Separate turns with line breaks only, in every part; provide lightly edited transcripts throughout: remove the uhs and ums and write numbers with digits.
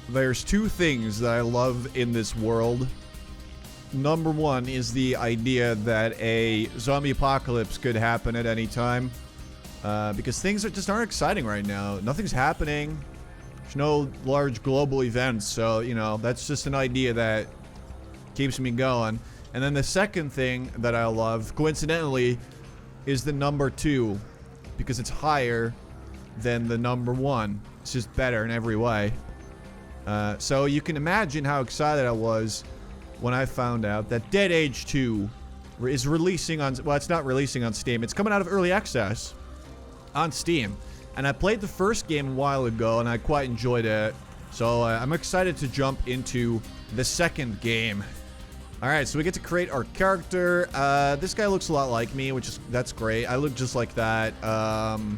There's two things that I love in this world. Number one is the idea that a zombie apocalypse could happen at any time. Because things just aren't exciting right now. Nothing's happening. There's no large global events, so, you know, that's just an idea that keeps me going. And then the second thing that I love, coincidentally, is the number 2. Because it's higher than the number 1. It's just better in every way. So you can imagine how excited I was when I found out that Dead Age 2 is releasing on... Well, it's not releasing on Steam. It's coming out of Early Access on Steam. And I played the first game a while ago, and I quite enjoyed it. So I'm excited to jump into the second game. Alright, so we get to create our character. This guy looks a lot like me, that's great. I look just like that. You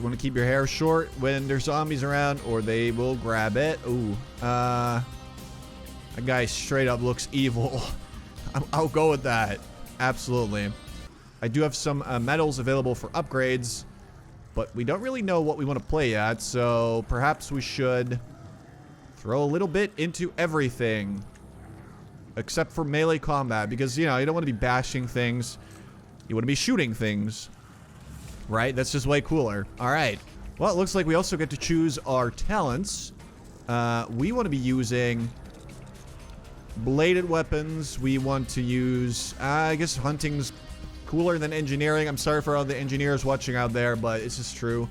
want to keep your hair short when there's zombies around, or they will grab it. Ooh. That guy straight up looks evil. I'll go with that. Absolutely. I do have some medals available for upgrades, but we don't really know what we want to play at, so perhaps we should throw a little bit into everything. Except for melee combat, because, you know, you don't want to be bashing things. You want to be shooting things. Right? That's just way cooler. Alright. Well, it looks like we also get to choose our talents. We want to be using bladed weapons. We want to use... I guess hunting's cooler than engineering. I'm sorry for all the engineers watching out there, but it's just true.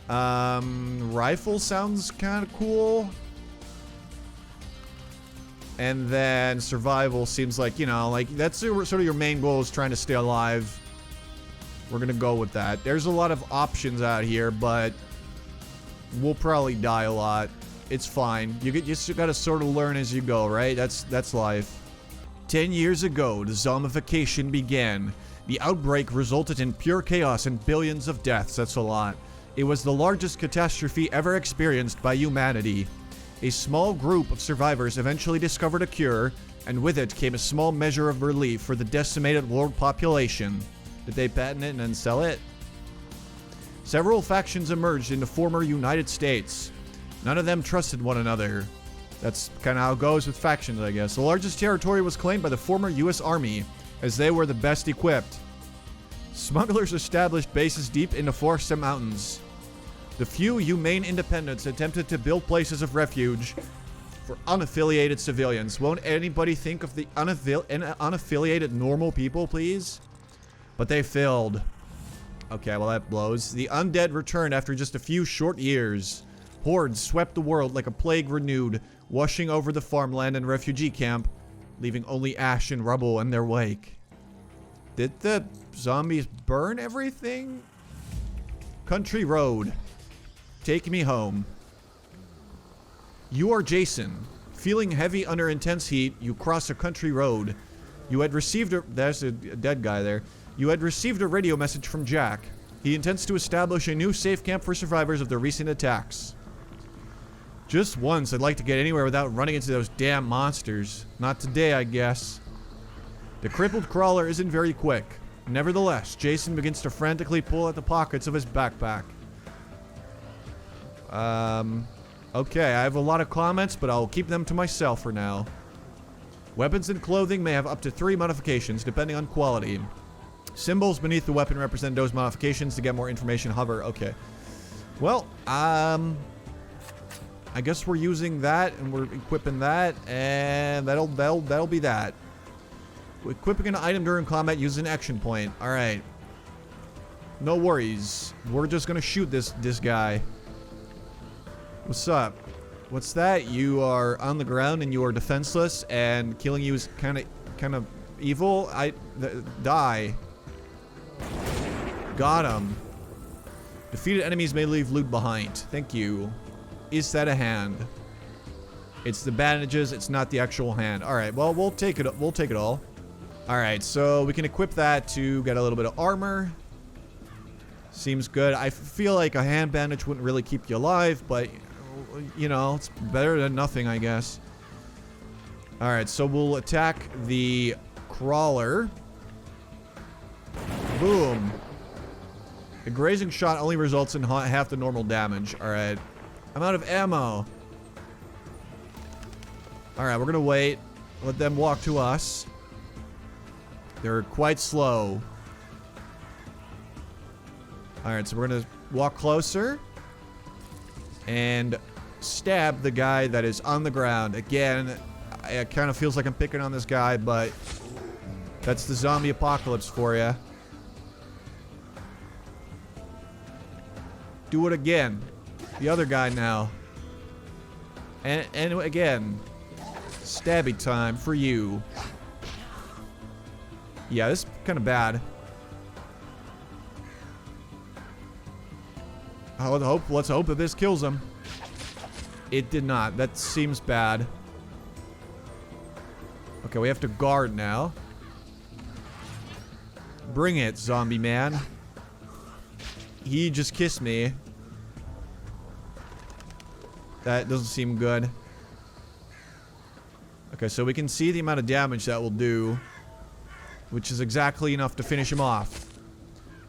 Rifle sounds kind of cool. And then survival seems like, you know, like that's sort of your main goal is trying to stay alive. We're gonna go with that. There's a lot of options out here, but we'll probably die a lot. It's fine. You just gotta sort of learn as you go, right? That's life. 10 years ago, the zombification began. The outbreak resulted in pure chaos and billions of deaths. That's a lot. It was the largest catastrophe ever experienced by humanity. A small group of survivors eventually discovered a cure, and with it came a small measure of relief for the decimated world population. Did they patent it and then sell it? Several factions emerged in the former United States. None of them trusted one another. That's kind of how it goes with factions, I guess. The largest territory was claimed by the former U.S. Army, as they were the best equipped. Smugglers established bases deep in the forests and mountains. The few humane independents attempted to build places of refuge for unaffiliated civilians. Won't anybody think of the unaffiliated normal people, please? But they failed. Okay, well that blows. The undead returned after just a few short years. Hordes swept the world like a plague renewed, washing over the farmland and refugee camp, leaving only ash and rubble in their wake. Did the zombies burn everything? Country road. Take me home. You are Jason. Feeling heavy under intense heat, you cross a country road. You had received a... There's a dead guy there. You had received a radio message from Jack. He intends to establish a new safe camp for survivors of the recent attacks. Just once, I'd like to get anywhere without running into those damn monsters. Not today, I guess. The crippled crawler isn't very quick. Nevertheless, Jason begins to frantically pull at the pockets of his backpack. Okay, I have a lot of comments, but I'll keep them to myself for now. Weapons and clothing may have up to 3 modifications, depending on quality. Symbols beneath the weapon represent those modifications. To get more information, hover. Okay. Well, I guess we're using that, and we're equipping that, and that'll be that. Equipping an item during combat uses an action point. Alright. No worries. We're just gonna shoot this guy. What's up? What's that? You are on the ground and you are defenseless, and killing you is kind of evil. Die. Got him. Defeated enemies may leave loot behind. Thank you. Is that a hand? It's the bandages. It's not the actual hand. All right. Well, we'll take it. We'll take it all. All right. So we can equip that to get a little bit of armor. Seems good. I feel like a hand bandage wouldn't really keep you alive, but you know, it's better than nothing, I guess. All right. So we'll attack the crawler. Boom. The grazing shot only results in half the normal damage. Alright. I'm out of ammo. Alright, we're gonna wait. Let them walk to us. They're quite slow. Alright, so we're gonna walk closer. And stab the guy that is on the ground. Again, it kind of feels like I'm picking on this guy, but that's the zombie apocalypse for you. Do it again. The other guy now. And again. Stabby time for you. Yeah, this is kind of bad. Let's hope that this kills him. It did not. That seems bad. Okay, we have to guard now. Bring it, zombie man. He just kissed me. That doesn't seem good. Okay, so we can see the amount of damage that will do, which is exactly enough to finish him off.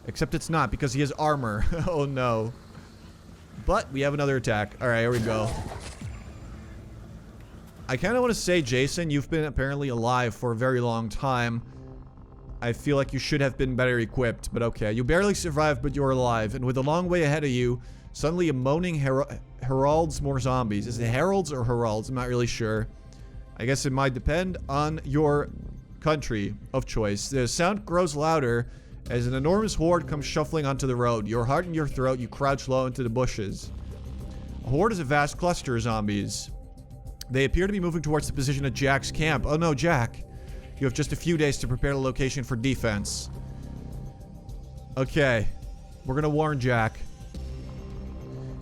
Except it's not, because he has armor. Oh no. But we have another attack. Alright, here we go. I kind of want to say, Jason, you've been apparently alive for a very long time. I feel like you should have been better equipped, but okay. You barely survived, but you're alive. And with a long way ahead of you, suddenly a moaning heralds more zombies. Is it heralds or heralds? I'm not really sure. I guess it might depend on your country of choice. The sound grows louder as an enormous horde comes shuffling onto the road. Your heart in your throat, you crouch low into the bushes. A horde is a vast cluster of zombies. They appear to be moving towards the position of Jack's camp. Oh no, Jack. You have just a few days to prepare the location for defense. Okay. We're gonna warn Jack.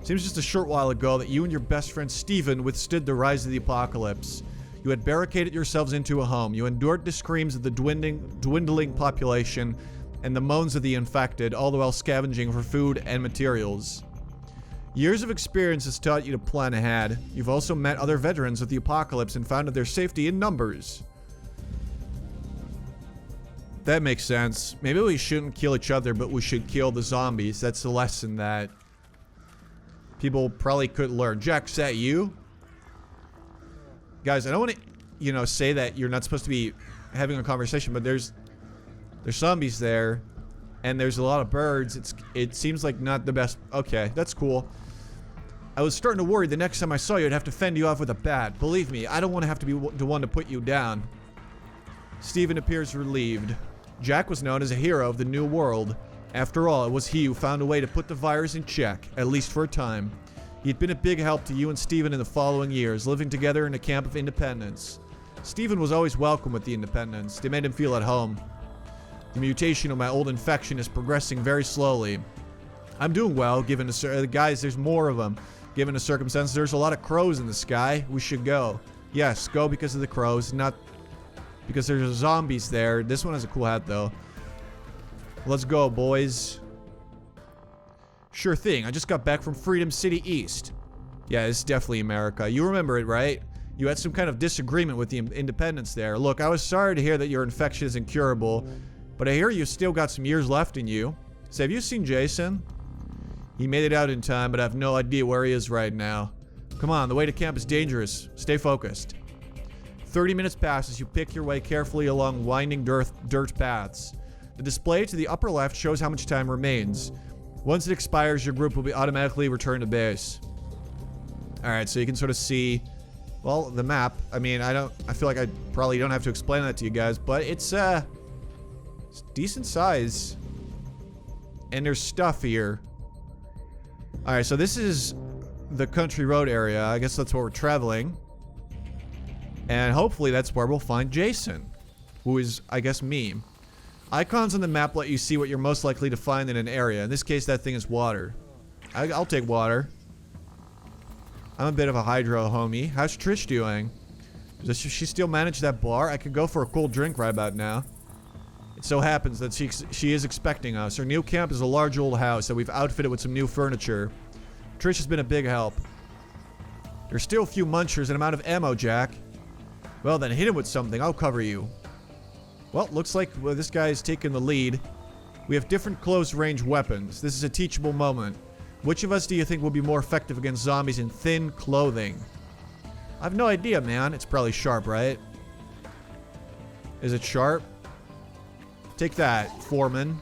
Seems just a short while ago that you and your best friend Steven withstood the rise of the apocalypse. You had barricaded yourselves into a home. You endured the screams of the dwindling population and the moans of the infected, all the while scavenging for food and materials. Years of experience has taught you to plan ahead. You've also met other veterans of the apocalypse and found their safety in numbers. That makes sense. Maybe we shouldn't kill each other, but we should kill the zombies. That's the lesson that people probably could learn. Jack, is that you? Guys, I don't want to, you know, say that you're not supposed to be having a conversation, but there's zombies there, and there's a lot of birds. It seems like not the best. Okay, that's cool. I was starting to worry the next time I saw you, I'd have to fend you off with a bat. Believe me, I don't want to have to be the one to put you down. Steven appears relieved. Jack was known as a hero of the New World. After all, it was he who found a way to put the virus in check, at least for a time. He'd been a big help to you and Steven in the following years, living together in a camp of independence. Steven was always welcome with the independents. They made him feel at home. The mutation of my old infection is progressing very slowly. I'm doing well, given the guys, there's more of them. Given the circumstances, there's a lot of crows in the sky. We should go. Yes, go because of the crows, not because there's zombies there. This one has a cool hat, though. Let's go, boys. Sure thing. I just got back from Freedom City East. Yeah, it's definitely America. You remember it, right? You had some kind of disagreement with the independents there. Look, I was sorry to hear that your infection is incurable, but I hear you still got some years left in you. So have you seen Jason? He made it out in time, but I have no idea where he is right now. Come on, the way to camp is dangerous. Stay focused. 30 minutes pass as you pick your way carefully along winding dirt paths. The display to the upper left shows how much time remains. Once it expires, your group will be automatically returned to base. Alright, so you can sort of see, well, the map. I mean, I feel like I probably don't have to explain that to you guys, but it's decent size. And there's stuff here. Alright, so this is the country road area. I guess that's where we're traveling. And hopefully that's where we'll find Jason, who is, I guess, me. Icons on the map let you see what you're most likely to find in an area. In this case, that thing is water. I'll take water. I'm a bit of a hydro homie. How's Trish doing? Does she still manage that bar? I could go for a cool drink right about now. It so happens that she is expecting us. Her new camp is a large old house that we've outfitted with some new furniture. Trish has been a big help. There's still a few munchers and I'm out of ammo, Jack. Well then, hit him with something. I'll cover you. Well, looks like this guy is taking the lead. We have different close-range weapons. This is a teachable moment. Which of us do you think will be more effective against zombies in thin clothing? I have no idea, man. It's probably sharp, right? Is it sharp? Take that, Foreman.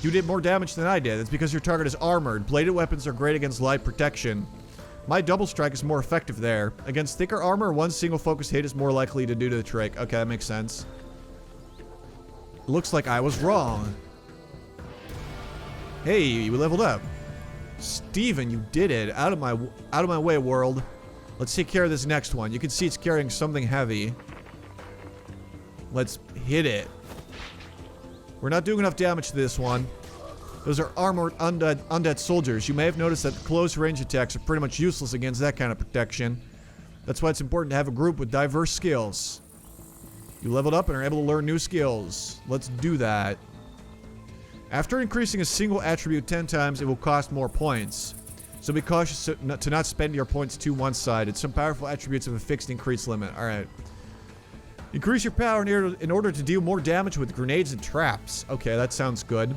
You did more damage than I did. It's because your target is armored. Bladed weapons are great against light protection. My double strike is more effective there. Against thicker armor, one single focused hit is more likely to do to the trick. Okay, that makes sense. Looks like I was wrong. Hey, you leveled up. Steven, you did it. Out of my way, world. Let's take care of this next one. You can see it's carrying something heavy. Let's hit it. We're not doing enough damage to this one. Those are armored undead soldiers. You may have noticed that close range attacks are pretty much useless against that kind of protection. That's why it's important to have a group with diverse skills. You leveled up and are able to learn new skills. Let's do that. After increasing a single attribute 10 times, it will cost more points. So be cautious to not spend your points too one-sided. Some powerful attributes have a fixed increase limit. Alright. Increase your power in order to deal more damage with grenades and traps. Okay, that sounds good.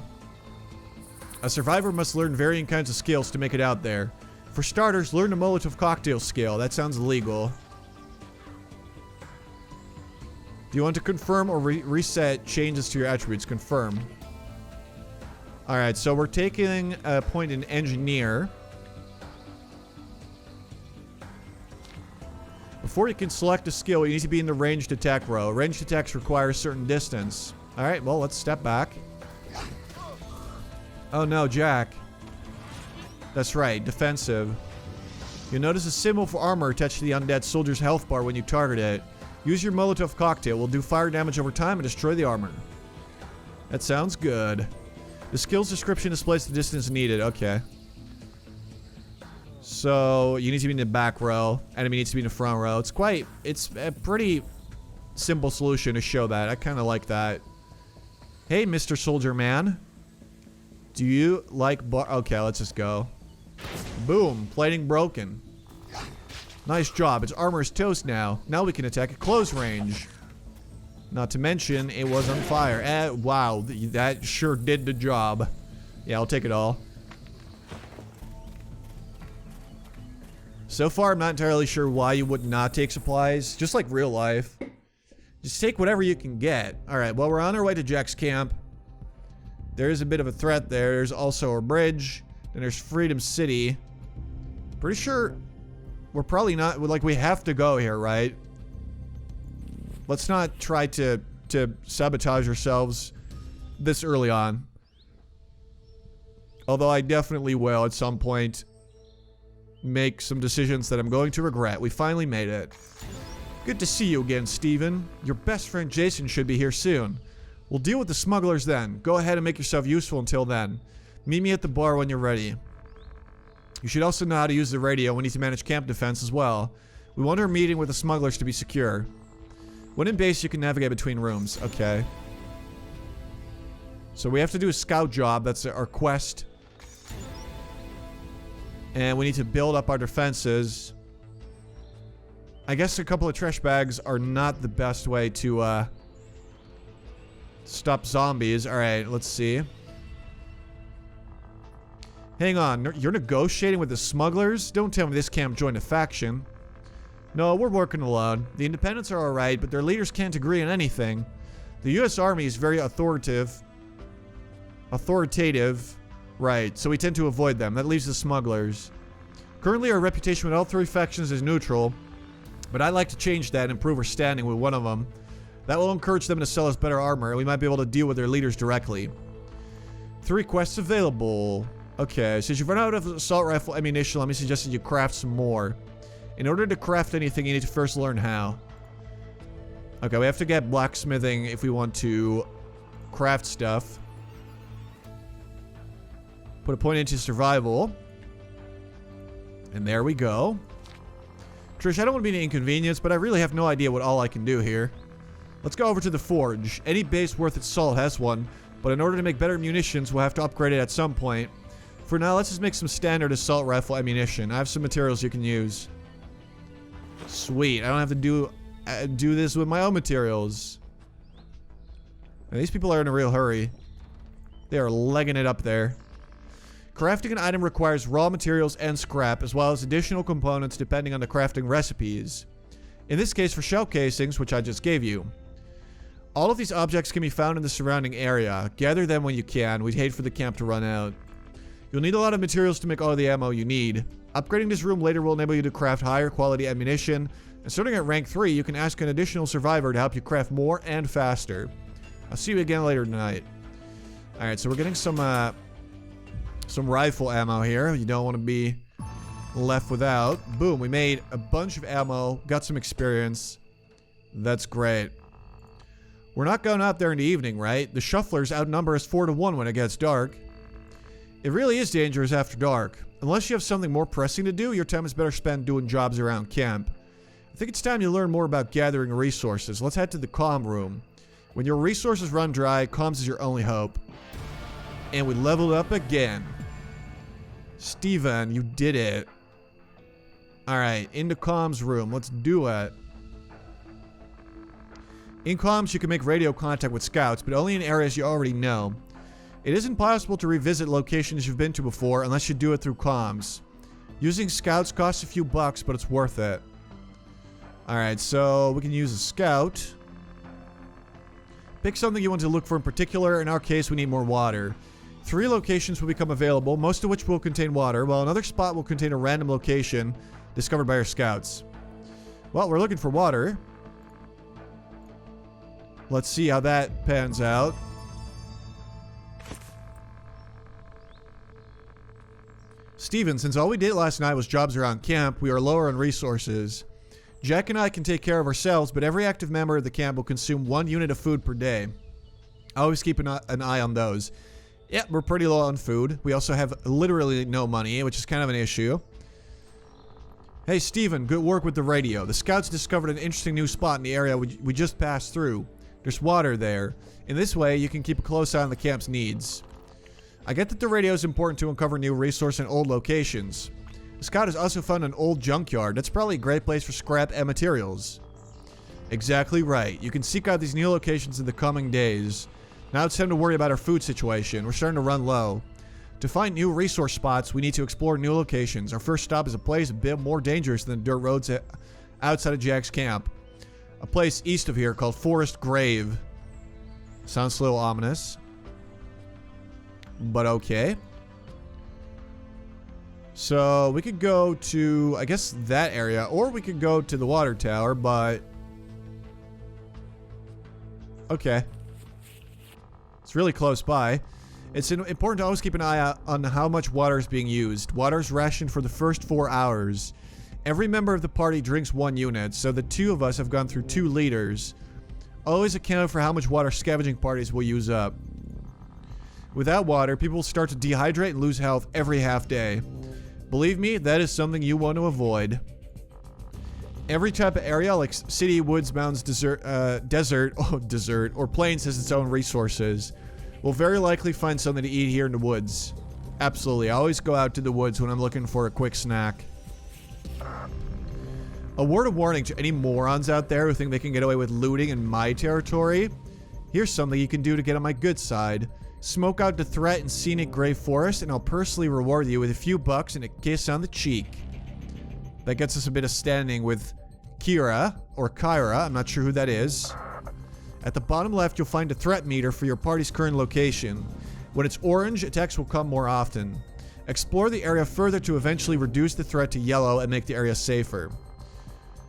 A survivor must learn varying kinds of skills to make it out there. For starters, learn the Molotov cocktail skill. That sounds illegal. Do you want to confirm or reset changes to your attributes? Confirm. Alright, so we're taking a point in engineer. Before you can select a skill, you need to be in the ranged attack row. Ranged attacks require a certain distance. Alright, well, let's step back. Oh no, Jack. That's right, defensive. You'll notice a symbol for armor attached to the undead soldier's health bar when you target it. Use your Molotov cocktail. Will do fire damage over time and destroy the armor. That sounds good. The skill's description displays the distance needed. Okay. So, you need to be in the back row. Enemy needs to be in the front row. It's a pretty simple solution to show that. I kind of like that. Hey, Mr. Soldier Man. Do you like okay, let's just go. Boom. Plating broken. Nice job. Its armor is toast now. Now we can attack at close range. Not to mention, it was on fire. Wow. That sure did the job. Yeah, I'll take it all. So far, I'm not entirely sure why you would not take supplies. Just like real life. Just take whatever you can get. Alright, well, we're on our way to Jack's camp. There is a bit of a threat there. There's also a bridge. Then there's Freedom City. Pretty sure we're probably not... Like, we have to go here, right? Let's not try to sabotage ourselves this early on. Although I definitely will at some point make some decisions that I'm going to regret. We finally made it. Good to see you again, Steven. Your best friend Jason should be here soon. We'll deal with the smugglers then. Go ahead and make yourself useful until then. Meet me at the bar when you're ready. You should also know how to use the radio. We need to manage camp defense as well. We want our meeting with the smugglers to be secure. When in base, you can navigate between rooms. Okay. So we have to do a scout job. That's our quest. And we need to build up our defenses. I guess a couple of trash bags are not the best way to stop zombies. Alright, let's see. Hang on, you're negotiating with the smugglers? Don't tell me this camp joined a faction. No, we're working alone. The independents are alright, but their leaders can't agree on anything. The US Army is very authoritative. Right, so we tend to avoid them. That leaves the smugglers. Currently, our reputation with all three factions is neutral, but I'd like to change that and improve our standing with one of them. That will encourage them to sell us better armor, and we might be able to deal with their leaders directly. 3 quests available. Okay, since you've run out of assault rifle ammunition, let me suggest that you craft some more. In order to craft anything, you need to first learn how. Okay, we have to get blacksmithing if we want to craft stuff. Put a point into survival. And there we go. Trish, I don't want to be an inconvenience, but I really have no idea what all I can do here. Let's go over to the forge. Any base worth its salt has one, but in order to make better munitions, we'll have to upgrade it at some point. For now, let's just make some standard assault rifle ammunition. I have some materials you can use. Sweet. I don't have to do this with my own materials. Now, these people are in a real hurry. They are legging it up there. Crafting an item requires raw materials and scrap, as well as additional components depending on the crafting recipes. In this case, for shell casings, which I just gave you. All of these objects can be found in the surrounding area. Gather them when you can. We'd hate for the camp to run out. You'll need a lot of materials to make all the ammo you need. Upgrading this room later will enable you to craft higher quality ammunition. And starting at rank 3, you can ask an additional survivor to help you craft more and faster. I'll see you again later tonight. Alright, so we're getting some rifle ammo here. You don't want to be left without. Boom, we made a bunch of ammo, got some experience. That's great. We're not going out there in the evening, right? The shufflers outnumber us 4-1 when it gets dark. It really is dangerous after dark. Unless you have something more pressing to do, your time is better spent doing jobs around camp. I think it's time you learn more about gathering resources. Let's head to the comm room. When your resources run dry, comms is your only hope. And we leveled up again. Steven, you did it. Alright, into comms room. Let's do it. In comms, you can make radio contact with scouts, but only in areas you already know. It isn't possible to revisit locations you've been to before unless you do it through comms. Using scouts costs a few bucks, but it's worth it. Alright, so we can use a scout. Pick something you want to look for in particular. In our case, we need more water. 3 locations will become available, most of which will contain water, while another spot will contain a random location discovered by our scouts. Well, we're looking for water. Let's see how that pans out. Steven, since all we did last night was jobs around camp, we are lower on resources. Jack and I can take care of ourselves, but every active member of the camp will consume 1 unit of food per day. Always keep an eye on those. Yeah, we're pretty low on food. We also have literally no money, which is kind of an issue. Hey, Steven, good work with the radio. The scouts discovered an interesting new spot in the area we just passed through. There's water there. In this way, you can keep a close eye on the camp's needs. I get that the radio is important to uncover new resources in old locations. The scout has also found an old junkyard. That's probably a great place for scrap and materials. Exactly right. You can seek out these new locations in the coming days. Now it's time to worry about our food situation. We're starting to run low. To find new resource spots, we need to explore new locations. Our first stop is a place a bit more dangerous than the dirt roads outside of Jack's camp. A place east of here called Forest Grave. Sounds a little ominous. But okay. So we could go to, I guess, that area. Or we could go to the water tower, but... okay. It's really close by. It's important to always keep an eye out on how much water is being used. Water is rationed for the first 4 hours. Every member of the party drinks 1 unit, so the 2 of us have gone through 2 liters. Always account for how much water scavenging parties will use up. Without water, people will start to dehydrate and lose health every half day. Believe me, that is something you want to avoid. Every type of area, like city, woods, mountains, desert, or plains, has its own resources. We'll very likely find something to eat here in the woods. Absolutely, I always go out to the woods when I'm looking for a quick snack. A word of warning to any morons out there who think they can get away with looting in my territory. Here's something you can do to get on my good side. Smoke out the threat in scenic Grey Forest, and I'll personally reward you with a few bucks and a kiss on the cheek. That gets us a bit of standing with Kira, or Kyra, I'm not sure who that is. At the bottom left, you'll find a threat meter for your party's current location. When it's orange, attacks will come more often. Explore the area further to eventually reduce the threat to yellow and make the area safer.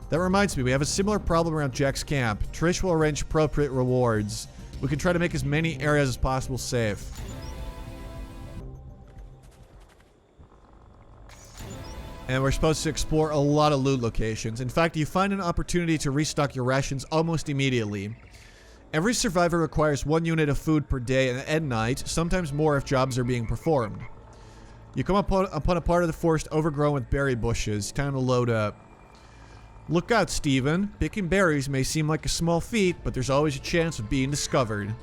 That reminds me, we have a similar problem around Jack's camp. Trish will arrange appropriate rewards. We can try to make as many areas as possible safe. And we're supposed to explore a lot of loot locations. In fact, you find an opportunity to restock your rations almost immediately. Every survivor requires 1 unit of food per day and at night, sometimes more if jobs are being performed. You come upon a part of the forest overgrown with berry bushes. Time to load up. Look out, Steven. Picking berries may seem like a small feat, but there's always a chance of being discovered.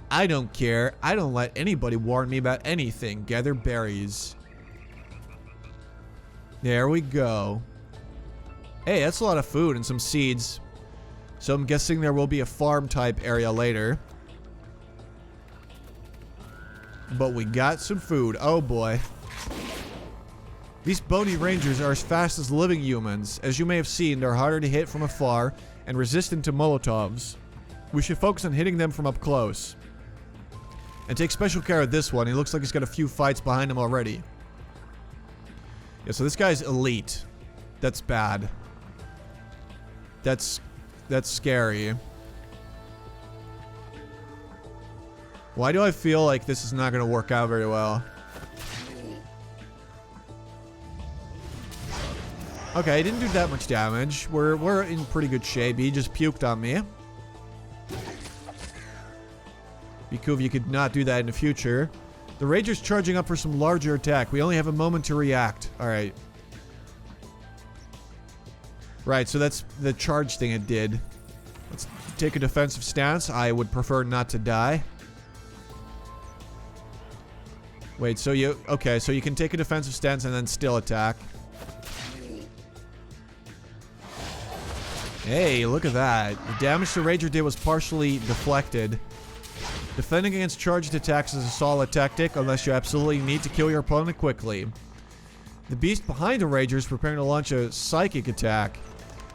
I don't care. I don't let anybody warn me about anything. Gather berries. There we go. Hey, that's a lot of food and some seeds. So I'm guessing there will be a farm type area later. But we got some food. Oh boy. These bony rangers are as fast as living humans. As you may have seen, they're harder to hit from afar and resistant to Molotovs. We should focus on hitting them from up close. And take special care of this one. He looks like he's got a few fights behind him already. Yeah, so this guy's elite. That's bad. That's scary. Why do I feel like this is not going to work out very well? Okay, he didn't do that much damage. We're in pretty good shape. He just puked on me. Be cool if you could not do that in the future. The Rager's charging up for some larger attack. We only have a moment to react. Alright. Right, so that's the charge thing it did. Let's take a defensive stance. I would prefer not to die. Wait, so you... Okay, so you can take a defensive stance and then still attack. Hey, look at that. The damage the Rager did was partially deflected. Defending against charged attacks is a solid tactic unless you absolutely need to kill your opponent quickly. The beast behind the Rager is preparing to launch a psychic attack.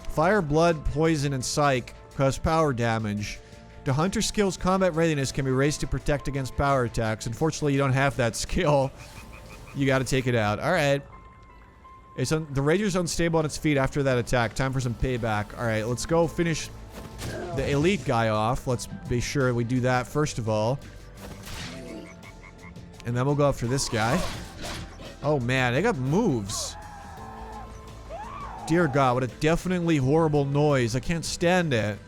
Fire, blood, poison, and psych cause power damage. The hunter skill's combat readiness can be raised to protect against power attacks. Unfortunately, you don't have that skill. You gotta take it out. Alright. The Rager's unstable on its feet after that attack. Time for some payback. Alright, let's go finish the elite guy off. Let's be sure we do that first of all. And then we'll go after this guy. Oh man, they got moves. Dear God, what a deafeningly horrible noise. I can't stand it.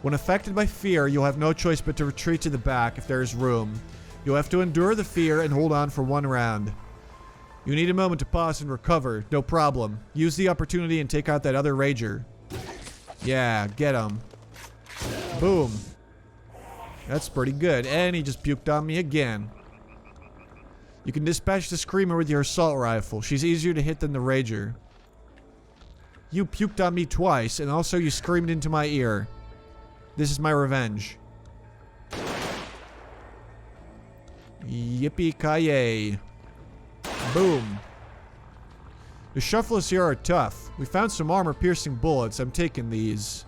When affected by fear, you'll have no choice but to retreat to the back if there is room. You'll have to endure the fear and hold on for one round. You need a moment to pause and recover. No problem. Use the opportunity and take out that other Rager. Yeah, get him. Boom. That's pretty good. And he just puked on me again. You can dispatch the Screamer with your assault rifle. She's easier to hit than the Rager. You puked on me twice, and also you screamed into my ear. This is my revenge. Yippee-ki-yay. Boom. The shufflers here are tough. We found some armor-piercing bullets. I'm taking these.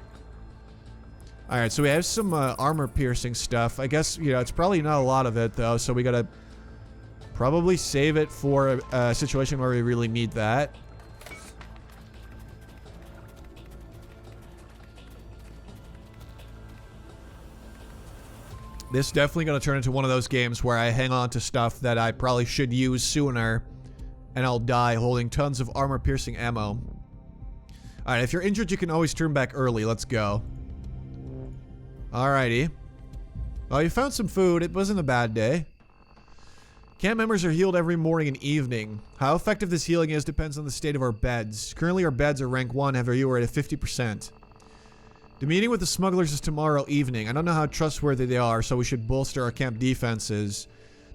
Alright, so we have some armor-piercing stuff. I guess, you know, it's probably not a lot of it, though, so we gotta probably save it for a situation where we really need that. This is definitely going to turn into one of those games where I hang on to stuff that I probably should use sooner, and I'll die holding tons of armor-piercing ammo. Alright, if you're injured, you can always turn back early. Let's go. Alrighty. Well, you found some food. It wasn't a bad day. Camp members are healed every morning and evening. How effective this healing is depends on the state of our beds. Currently, our beds are rank 1, however, you are at 50%. The meeting with the smugglers is tomorrow evening. I don't know how trustworthy they are, so we should bolster our camp defenses.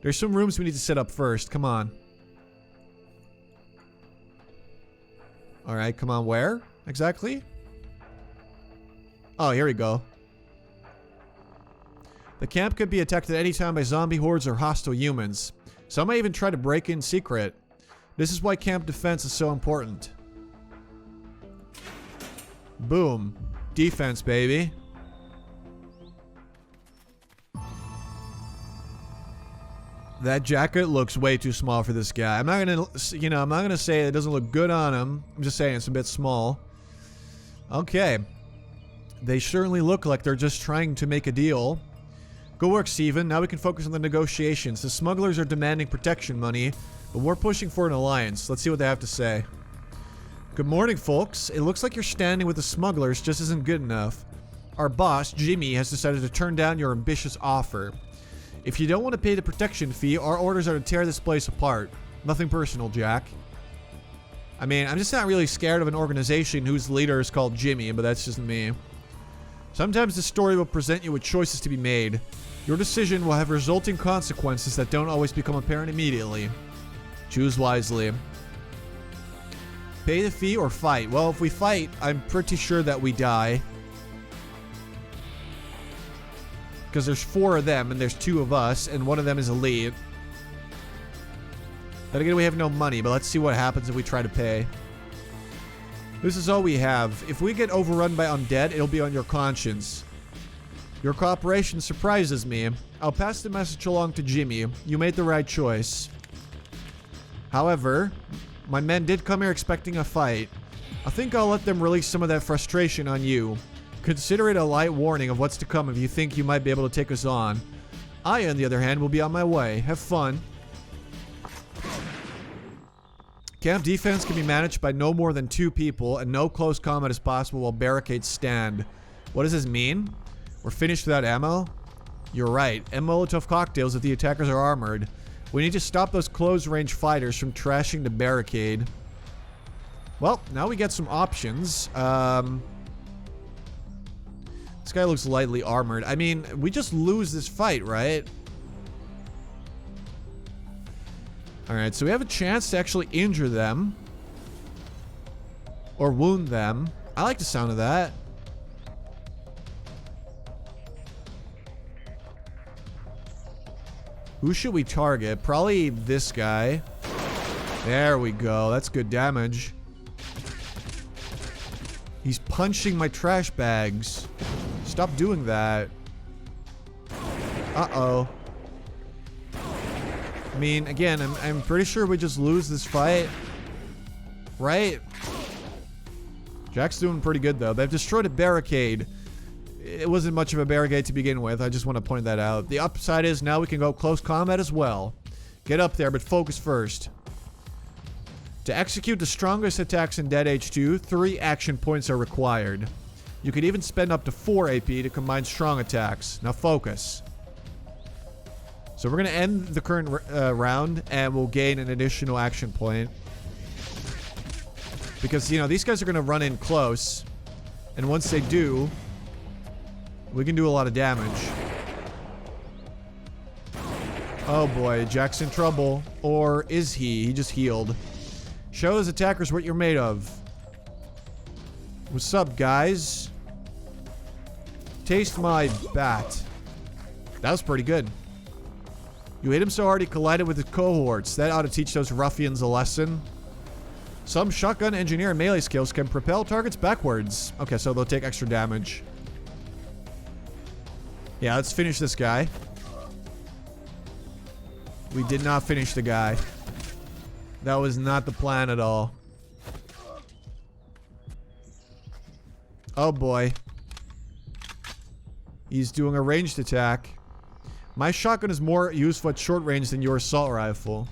There's some rooms we need to set up first. Come on. Alright, come on. Where exactly? Oh, here we go. The camp could be attacked at any time by zombie hordes or hostile humans. Some may even try to break in secret. This is why camp defense is so important. Boom. Defense, baby. That jacket looks way too small for this guy. I'm not gonna, you know, I'm not gonna say it doesn't look good on him. I'm just saying it's a bit small. Okay. They certainly look like they're just trying to make a deal. Good work, Steven. Now we can focus on the negotiations. The smugglers are demanding protection money, but we're pushing for an alliance. Let's see what they have to say. Good morning, folks. It looks like you're standing with the smugglers just isn't good enough. Our boss, Jimmy, has decided to turn down your ambitious offer. If you don't want to pay the protection fee, our orders are to tear this place apart. Nothing personal, Jack. I mean, I'm just not really scared of an organization whose leader is called Jimmy, but that's just me. Sometimes the story will present you with choices to be made. Your decision will have resulting consequences that don't always become apparent immediately. Choose wisely. Pay the fee or fight? Well, if we fight, I'm pretty sure that we die. because there's 4 of them and there's 2 of us, and one of them is elite. Then again, we have no money, but let's see what happens if we try to pay. This is all we have. If we get overrun by undead, it'll be on your conscience. Your cooperation surprises me. I'll pass the message along to Jimmy. You made the right choice. However, my men did come here expecting a fight. I think I'll let them release some of that frustration on you. Consider it a light warning of what's to come if you think you might be able to take us on. I, on the other hand, will be on my way. Have fun. Camp defense can be managed by no more than 2 people, and no close combat is possible while barricades stand. What does this mean? We're finished without ammo? You're right. And Molotov cocktails if the attackers are armored. We need to stop those close-range fighters from trashing the barricade. Well, now we get some options. This guy looks lightly armored. I mean, we just lose this fight, right? Alright, so we have a chance to actually injure them. Or wound them. I like the sound of that. Who should we target? Probably this guy. There we go. That's good damage. He's punching my trash bags. Stop doing that. Uh-oh. I mean, again, I'm pretty sure we just lose this fight. Right? Jack's doing pretty good, though. They've destroyed a barricade. It wasn't much of a barricade to begin with. I just want to point that out. The upside is now we can go close combat as well. Get up there, but focus first. To execute the strongest attacks in Dead Age 2, 3 action points are required. You could even spend up to 4 AP to combine strong attacks. Now focus. So we're going to end the current round, and we'll gain an additional action point. Because, you know, these guys are going to run in close. And once they do, we can do a lot of damage. Oh boy, Jack's in trouble. Or is he? He just healed. Show those attackers what you're made of. What's up, guys? Taste my bat. That was pretty good. You hit him so hard he collided with his cohorts. That ought to teach those ruffians a lesson. Some shotgun, engineer, and melee skills can propel targets backwards. Okay, so they'll take extra damage. Yeah, let's finish this guy. We did not finish the guy. That was not the plan at all. Oh boy. He's doing a ranged attack. My shotgun is more useful at short range than your assault rifle.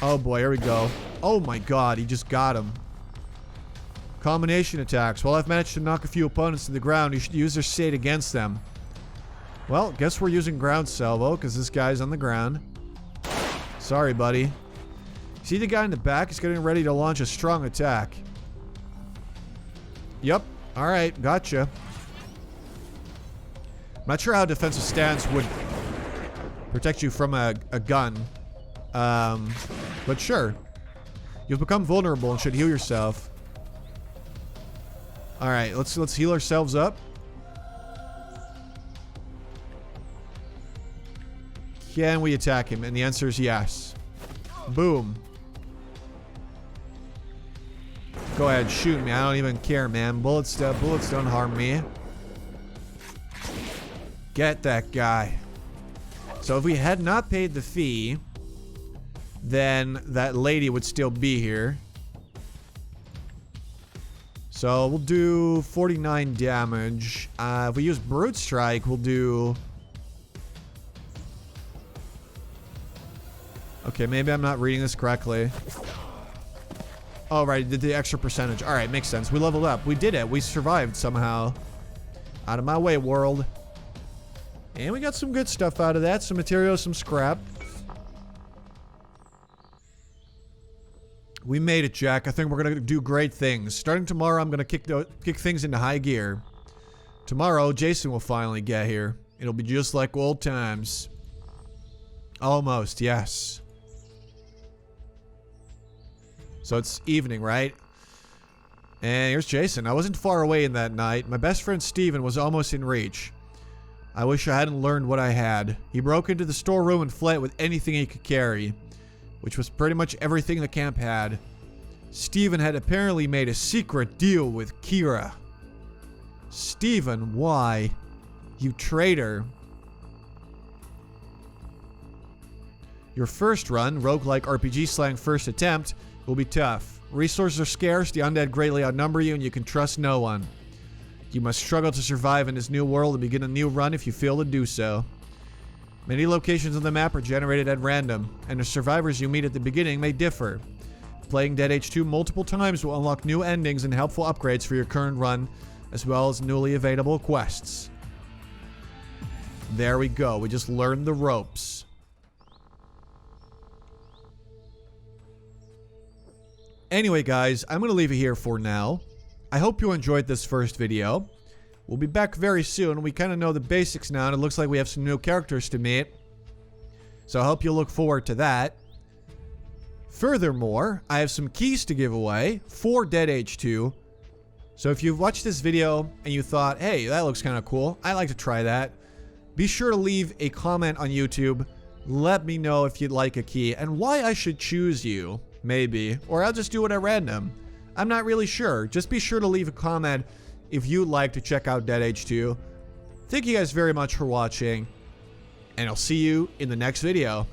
Oh boy, here we go. Oh my god, he just got him. Combination attacks. Well, I've managed to knock a few opponents to the ground. You should use their state against them. Well, guess we're using ground salvo because this guy's on the ground. Sorry, buddy. See the guy in the back? He's getting ready to launch a strong attack. Yep. Alright, gotcha. I'm not sure how a defensive stance would protect you from a gun. But sure. You'll become vulnerable and should heal yourself. Alright, let's heal ourselves up. Can we attack him? And the answer is yes. Boom. Go ahead, shoot me. I don't even care, man. Bullets don't harm me. Get that guy. So if we had not paid the fee, then that lady would still be here. So we'll do 49 damage. If we use Brute Strike, we'll do... Okay, maybe I'm not reading this correctly. Oh, right, did the extra percentage. Alright, makes sense. We leveled up. We did it. We survived somehow. Out of my way, world. And we got some good stuff out of that. Some materials, some scrap. We made it, Jack. I think we're going to do great things. Starting tomorrow, I'm going to kick things into high gear. Tomorrow, Jason will finally get here. It'll be just like old times. Almost, yes. So it's evening, right? And here's Jason. I wasn't far away in that night. My best friend Steven was almost in reach. I wish I hadn't learned what I had. He broke into the storeroom and fled with anything he could carry, which was pretty much everything the camp had. Stephen had apparently made a secret deal with Kira. Stephen, why? You traitor. Your first run, roguelike RPG slang first attempt, will be tough. Resources are scarce, the undead greatly outnumber you, and you can trust no one. You must struggle to survive in this new world and begin a new run if you fail to do so. Many locations on the map are generated at random, and the survivors you meet at the beginning may differ. Playing Dead Age 2 multiple times will unlock new endings and helpful upgrades for your current run, as well as newly available quests. There we go, we just learned the ropes. Anyway guys, I'm going to leave it here for now. I hope you enjoyed this first video. We'll be back very soon. We kind of know the basics now, and it looks like we have some new characters to meet. So I hope you look forward to that. Furthermore, I have some keys to give away for Dead Age 2. So if you've watched this video and you thought, hey, that looks kind of cool, I'd like to try that, be sure to leave a comment on YouTube. Let me know if you'd like a key and why I should choose you, maybe. Or I'll just do it at random. I'm not really sure. Just be sure to leave a comment if you'd like to check out Dead Age 2. Thank you guys very much for watching, and I'll see you in the next video.